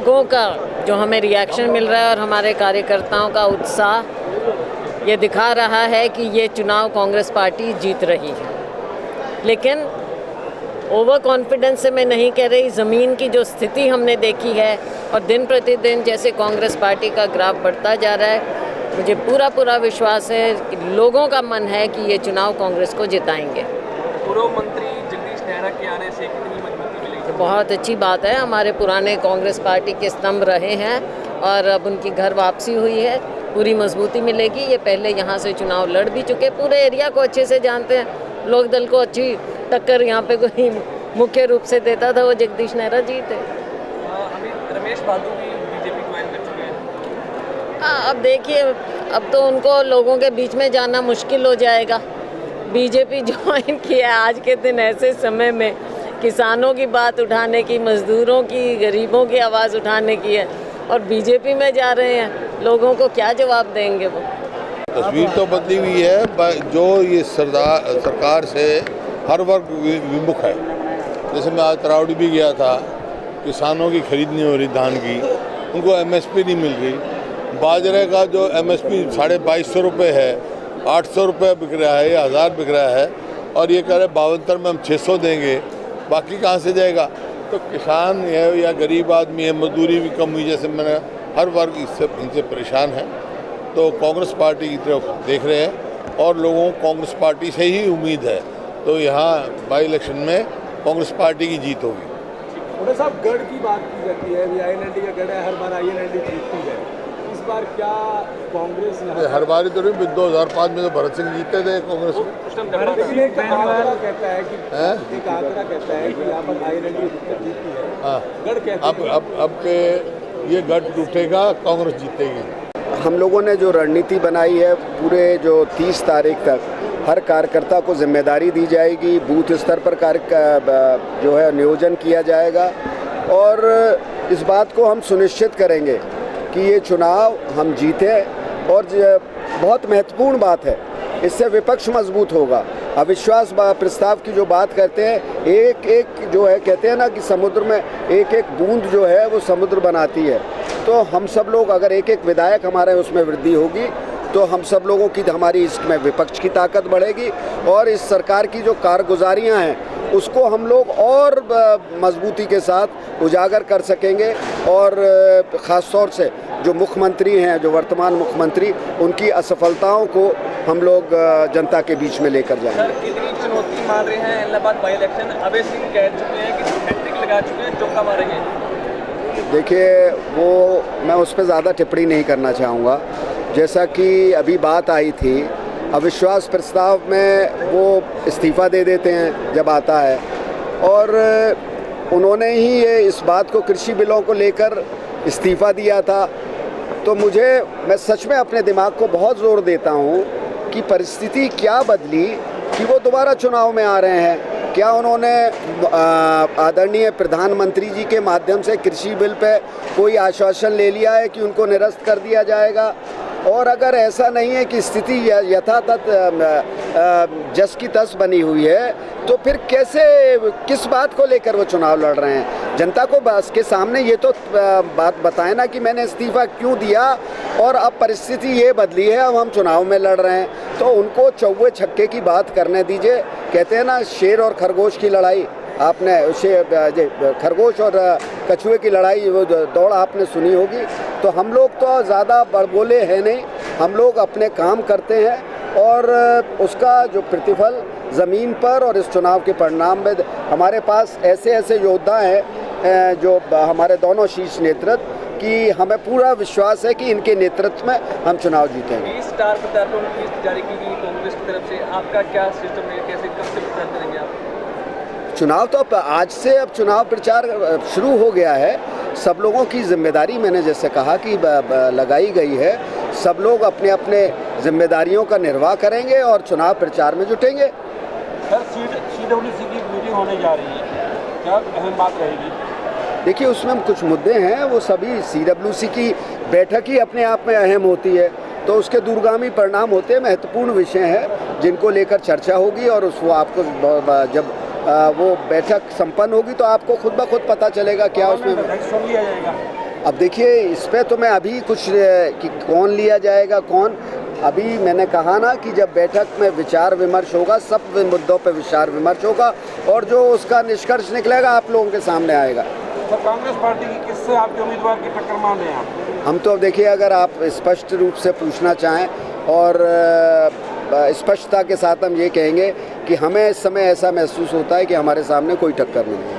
लोगों का जो हमें रिएक्शन मिल रहा है और हमारे कार्यकर्ताओं का उत्साह ये दिखा रहा है कि ये चुनाव कांग्रेस पार्टी जीत रही है। लेकिन ओवर कॉन्फिडेंस से मैं नहीं कह रही, ज़मीन की जो स्थिति हमने देखी है और दिन प्रतिदिन जैसे कांग्रेस पार्टी का ग्राफ बढ़ता जा रहा है, मुझे पूरा विश्वास है कि लोगों का मन है कि ये चुनाव कांग्रेस को जिताएंगे। पूर्व मंत्री जगदीश नेहरा के आने से कितनी मजबूती मिलेगी? तो बहुत अच्छी बात है, हमारे पुराने कांग्रेस पार्टी के स्तंभ रहे हैं और अब उनकी घर वापसी हुई है, पूरी मजबूती मिलेगी। ये पहले यहाँ से चुनाव लड़ भी चुके, पूरे एरिया को अच्छे से जानते हैं। लोक दल को अच्छी टक्कर यहाँ पे कोई मुख्य रूप से देता था, वो जगदीश नेहरा जी थे। अभी रमेश बाबू भी बीजेपी ज्वाइन कर चुके हैं। अब देखिए, अब तो उनको लोगों के बीच में जाना मुश्किल हो जाएगा। बीजेपी ज्वाइन किया आज के दिन ऐसे समय में किसानों की बात उठाने की, मजदूरों की, गरीबों की आवाज़ उठाने की है और बीजेपी में जा रहे हैं, लोगों को क्या जवाब देंगे वो? तस्वीर तो बदली हुई है, जो ये सरकार से हर वर्ग विमुख है। जैसे मैं आज तरावड़ी भी गया था, किसानों की खरीद नहीं हो रही धान की, उनको एमएसपी नहीं मिल रही। बाजरे का जो एमएसपी 2250 रुपये है, 800 रुपये बिक रहा है या 1000 बिक रहा है और ये कह रहे 72 में हम 600 देंगे, बाकी कहाँ से जाएगा? तो किसान है या गरीब आदमी है, मजदूरी भी कम हुई, जैसे मैंने हर वर्ग इनसे परेशान है। तो कांग्रेस पार्टी की तरफ देख रहे हैं और लोगों को कांग्रेस पार्टी से ही उम्मीद है। तो यहाँ बाई इलेक्शन में कांग्रेस पार्टी की जीत होगी। थोड़ा साहब, गढ़ की बात की जाती है, अभी INLD का गढ़ है, हर बार INLD जीतती है। इस बार क्या कांग्रेस हर बार तो नहीं, 2005 में तो भरत सिंह जीते थे कांग्रेस में। एक आंकड़ा कहता है कि यहाँ पर INLD जीतती है। हाँ, गढ़ कहता है अब के ये गढ़ टूटेगा, कांग्रेस जीतेगी। हम लोगों ने जो रणनीति बनाई है, पूरे जो 30 तारीख तक हर कार्यकर्ता को जिम्मेदारी दी जाएगी, बूथ स्तर पर जो है नियोजन किया जाएगा और इस बात को हम सुनिश्चित करेंगे कि ये चुनाव हम जीतें। और बहुत महत्वपूर्ण बात है, इससे विपक्ष मजबूत होगा। अविश्वास प्रस्ताव की जो बात करते हैं, एक एक जो है कहते हैं ना कि समुद्र में एक एक बूंद जो है वो समुद्र बनाती है। तो हम सब लोग अगर एक एक विधायक हमारे उसमें वृद्धि होगी तो हम सब लोगों की, हमारी इसमें विपक्ष की ताकत बढ़ेगी और इस सरकार की जो कारगुजारियां हैं उसको हम लोग और मजबूती के साथ उजागर कर सकेंगे। और ख़ास तौर से जो मुख्यमंत्री हैं, जो वर्तमान मुख्यमंत्री, उनकी असफलताओं को हम लोग जनता के बीच में लेकर जाएंगे। सर, कितनी चुनौती मान रहे हैं इलाहाबाद बाई इलेक्शन? अभय सिंह कह चुके हैं कि हैट्रिक लगा चुके हैं, चौका मारेंगे। देखिए, वो मैं उस पर ज़्यादा टिप्पणी नहीं करना चाहूँगा। जैसा कि अभी बात आई थी, अविश्वास प्रस्ताव में वो इस्तीफ़ा दे देते हैं जब आता है और उन्होंने ही ये इस बात को, कृषि बिलों को लेकर इस्तीफ़ा दिया था। तो मैं सच में अपने दिमाग को बहुत ज़ोर देता हूँ कि परिस्थिति क्या बदली कि वो दोबारा चुनाव में आ रहे हैं। क्या उन्होंने आदरणीय प्रधानमंत्री जी के माध्यम से कृषि बिल पे कोई आश्वासन ले लिया है कि उनको निरस्त कर दिया जाएगा? और अगर ऐसा नहीं है कि स्थिति यथातथ जस की तस बनी हुई है, तो फिर किस बात को लेकर वो चुनाव लड़ रहे हैं? जनता को बस के सामने ये तो बात बताएं ना कि मैंने इस्तीफ़ा क्यों दिया और अब परिस्थिति ये बदली है, अब हम चुनाव में लड़ रहे हैं। तो उनको चौवे छक्के की बात करने दीजिए। कहते हैं ना, शेर और खरगोश की लड़ाई, आपने खरगोश और कछुए की लड़ाई, वो दौड़ आपने सुनी होगी। तो हम लोग तो ज़्यादा बड़बोले हैं नहीं, हम लोग अपने काम करते हैं और उसका जो प्रतिफल ज़मीन पर और इस चुनाव के परिणाम में, हमारे पास ऐसे योद्धा हैं जो हमारे दोनों शीर्ष नेतृत्व की, हमें पूरा विश्वास है कि इनके नेतृत्व में हम चुनाव जीतेंगे। 20 स्टार प्रचारकों की लिस्ट जारी की गई कांग्रेस की तरफ से, आपका क्या सिस्टम है, कैसे कब से प्रचार करेंगे आप? चुनाव तो आज से अब चुनाव प्रचार शुरू हो गया है। सब लोगों की जिम्मेदारी, मैंने जैसे कहा कि लगाई गई है। सब लोग अपने अपने जिम्मेदारियों का निर्वाह करेंगे और चुनाव प्रचार में जुटेंगे। सर, CWC की मीटिंग होने जा रही है, क्या अहम बात रहेगी? देखिए, उसमें कुछ मुद्दे हैं, वो सभी CWC की बैठक ही अपने आप में अहम होती है, तो उसके दूरगामी परिणाम होते हैं, महत्वपूर्ण विषय हैं जिनको लेकर चर्चा होगी और वो आपको जब वो बैठक संपन्न होगी तो आपको खुद ब खुद पता चलेगा क्या उसमें। सुन लिया जाएगा। अब देखिए इस पे तो मैं अभी कुछ कि कौन लिया जाएगा कौन, अभी मैंने कहा ना कि जब बैठक में विचार विमर्श होगा, सब मुद्दों पे विचार विमर्श होगा और जो उसका निष्कर्ष निकलेगा आप लोगों के सामने आएगा। तो कांग्रेस पार्टी की किससे आपके उम्मीदवार की टक्कर मान रहे हैं आप? हम तो देखिए अगर आप स्पष्ट रूप से पूछना चाहें और स्पष्टता के साथ हम ये कहेंगे कि हमें इस समय ऐसा महसूस होता है कि हमारे सामने कोई टक्कर नहीं है।